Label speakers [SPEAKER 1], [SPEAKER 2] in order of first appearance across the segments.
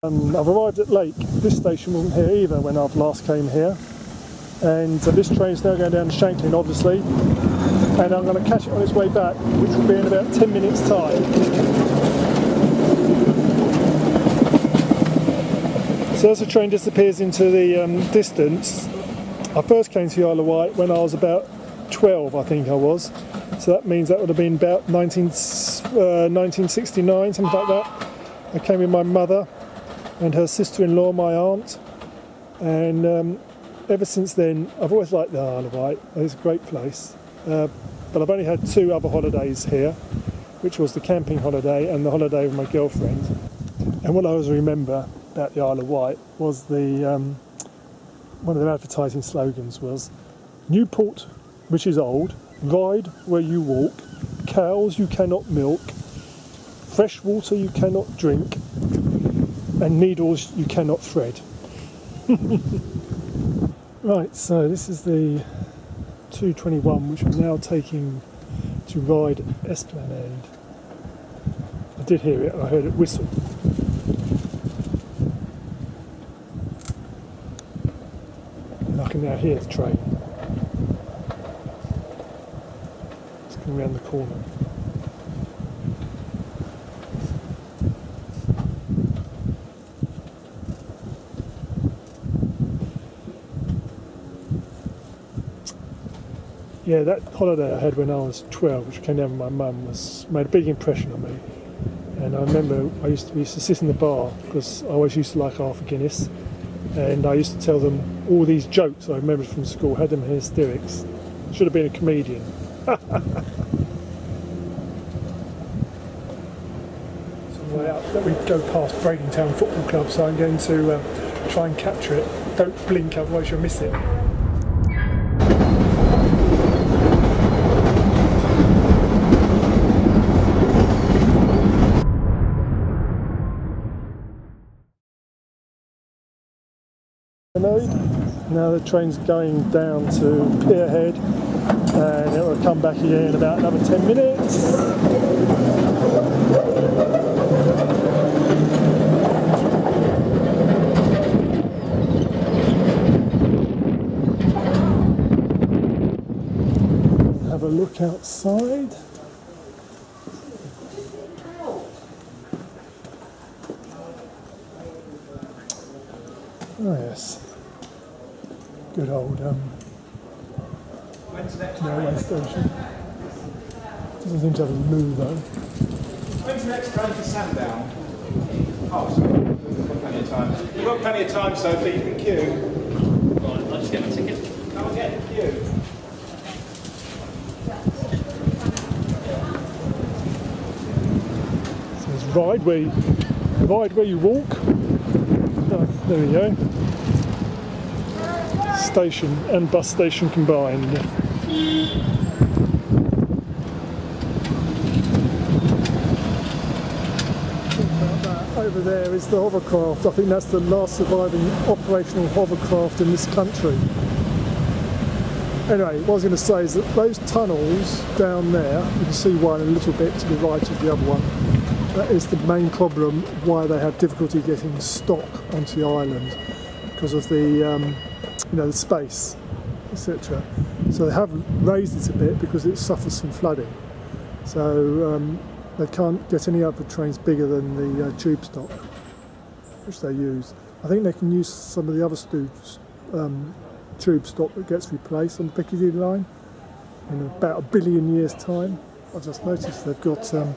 [SPEAKER 1] I've arrived at Lake. This station wasn't here either when I last came here, and this train's now going down to Shanklin obviously, and I'm going to catch it on its way back, which will be in about 10 minutes time. So as the train disappears into the distance, I first came to the Isle of Wight when I was about 12, I think I was, so that means that would have been about 1969, something like that. I came with my mother and her sister-in-law, my aunt, and ever since then I've always liked the Isle of Wight. It's a great place, but I've only had two other holidays here, which was the camping holiday and the holiday with my girlfriend. And what I always remember about the Isle of Wight was the one of their advertising slogans was Newport, which is old, ride where you walk, cows you cannot milk, fresh water you cannot drink, and needles you cannot thread. Right, so this is the 221 which I'm now taking to Ryde Esplanade. I did hear it, I heard it whistle. And I can now hear the train. It's coming around the corner. Yeah, that holiday I had when I was 12, which came down with my mum, made a big impression on me. And I remember we used to sit in the bar, because I always used to like half a Guinness, and I used to tell them all these jokes I remembered from school, had them in hysterics. Should have been a comedian. So way out that we go past Bradingtown Football Club, so I'm going to try and capture it. Don't blink, otherwise you'll miss it. Now the train's going down to Pierhead, and it will come back here in about another 10 minutes. Have a look outside. Oh yes. Good old railway station. Doesn't seem to have a loo though.
[SPEAKER 2] When's the next train to Sandown? Oh, sorry. We've got plenty of time. We've got plenty of time, Sophie. You can queue.
[SPEAKER 3] Right, I'll just get my ticket.
[SPEAKER 2] Come and get the queue.
[SPEAKER 1] So it's ride where you walk. Oh, there we go. Station and bus station combined. Over there is the hovercraft. I think that's the last surviving operational hovercraft in this country. Anyway, what I was going to say is that those tunnels down there, you can see one a little bit to the right of the other one. That is the main problem why they have difficulty getting stock onto the island, because of the the space, etc. So they have raised it a bit because it suffers from flooding. So they can't get any other trains bigger than the tube stock, which they use. I think they can use some of the other tube stock that gets replaced on the Piccadilly line in about 1 billion years' time. I've just noticed they've got a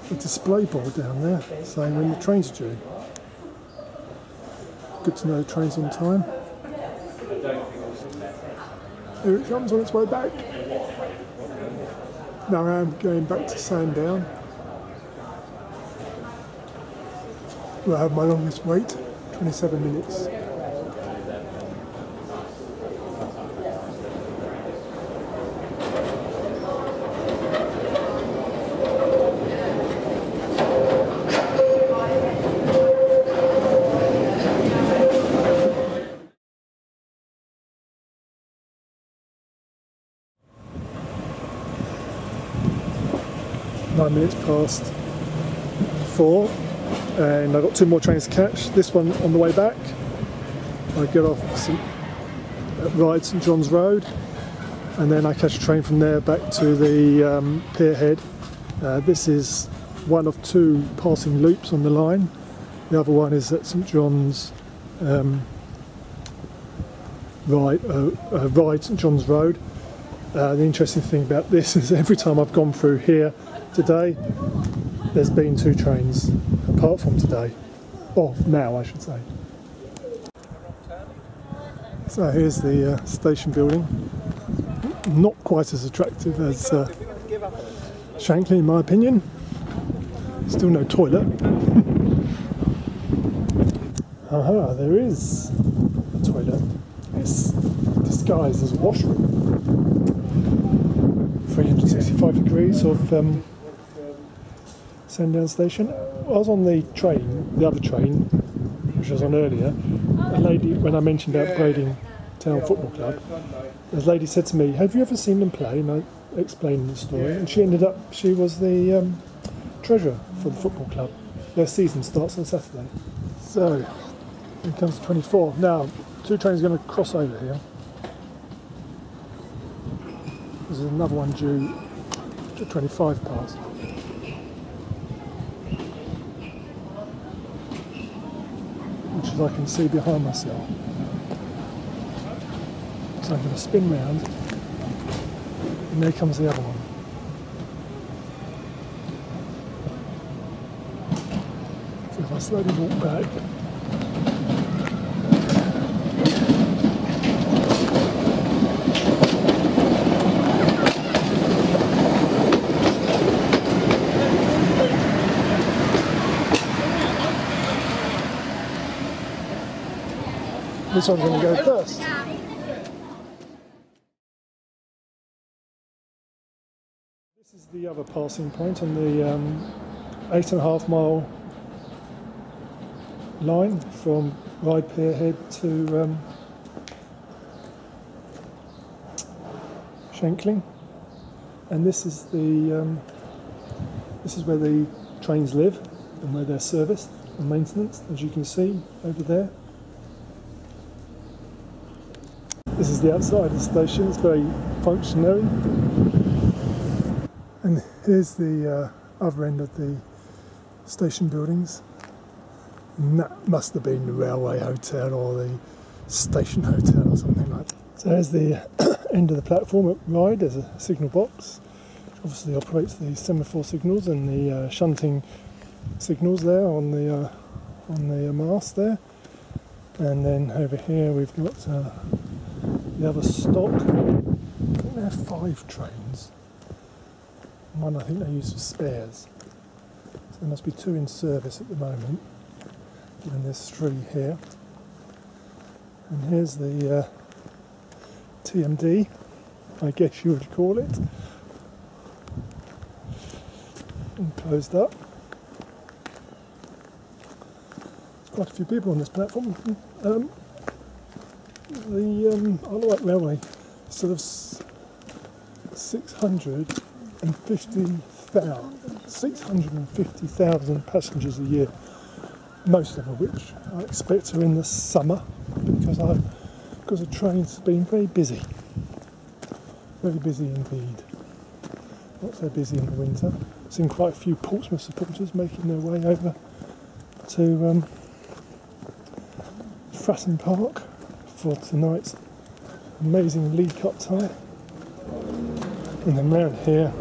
[SPEAKER 1] display board down there saying when the trains are due. Good to know the train's on time. Here it comes on its way back. Now I'm going back to Sandown, where I have my longest wait, 27 minutes. Nine minutes past 4. and I've got 2 more trains to catch. This one on the way back. I get off at Wight, St John's Road, and then I catch a train from there back to the pier head. This is one of 2 passing loops on the line. The other one is at St John's Wight, St John's Road. The interesting thing about this is every time I've gone through here today, there's been 2 trains, apart from today. Oh, now I should say. So here's the station building. Not quite as attractive as Shankly in my opinion. Still no toilet. Aha, there is a toilet. It's disguised as a washroom. 365 degrees of Sandown station. I was on the train, the other train, which I was on earlier. A lady, when I mentioned upgrading Town Football Club, a lady said to me, "Have you ever seen them play?" And I explained the story, and she was the treasurer for the football club. Their season starts on Saturday. So, here comes 24. Now, 2 trains are going to cross over here. There's another one due to 25 past. Which is I can see behind myself. So I'm going to spin round, and there comes the other one. So if I slowly walk back, this one's going to go first. This is the other passing point on the 8.5 mile line from Wight Pier Head to Shankly, and this is where the trains live and where they're serviced and maintenance, as you can see over there. This is the outside of the station. It's very functionary. And here's the other end of the station buildings. And that must have been the railway hotel or the station hotel or something like that. So there's the end of the platform at Wight. There's a signal box, which obviously operates the semaphore signals and the shunting signals there on the mast there. And then over here we've got the other stock. I think there are 5 trains. One I think they use for spares. So there must be 2 in service at the moment, given there's 3 here. And here's the TMD, I guess you would call it. And closed up. There's quite a few people on this platform. The Isle of Wight Railway sort of 650,000 passengers a year, most of which I expect are in the summer, because the trains have been very busy indeed. Not so busy in the winter. Seen quite a few Portsmouth supporters making their way over to Fratton Park for tonight's amazing League Cup tie. And then round here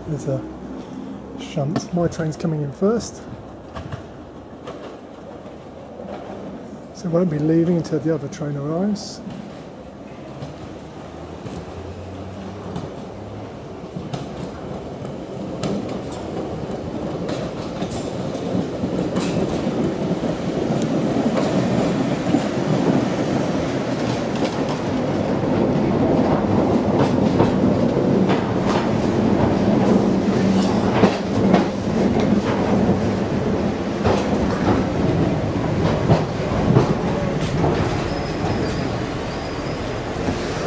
[SPEAKER 1] there's a shunt. My train's coming in first, so it won't be leaving until the other train arrives.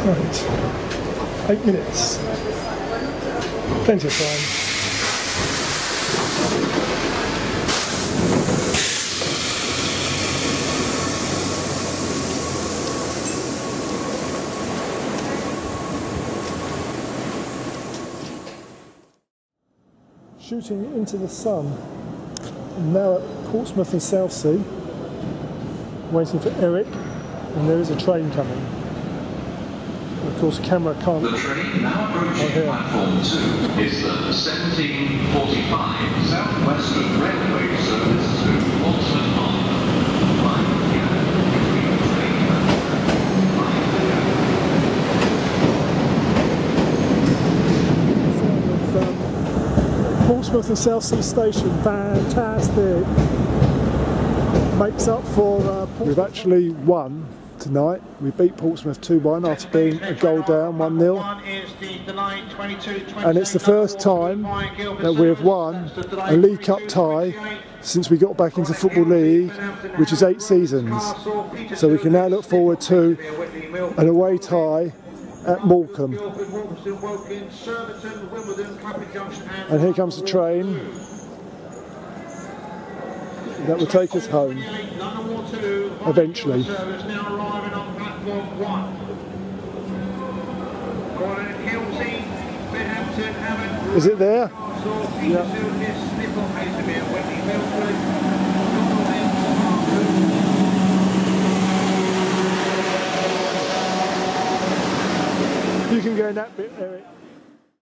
[SPEAKER 1] Right, 8 minutes, plenty of time. shooting into the sun. And now at Portsmouth and Southsea, waiting for Eric, and there is a train coming. Of course, camera can't.
[SPEAKER 4] The train now approaching platform 2 is the 1745 South Western Railway service to Portsmouth Harbour. Mind the gap between the train and mind the gap.
[SPEAKER 1] Portsmouth and Southsea Station, fantastic. Makes up for We've actually won tonight. We beat Portsmouth 2-1 after being a goal down, 1-0. And it's the first time that we have won a League Cup tie since we got back into Football League, which is 8 seasons. So we can now look forward to an away tie at Morecambe. And here comes the train that will take us home eventually. Is it there? Yeah. You can go in that bit.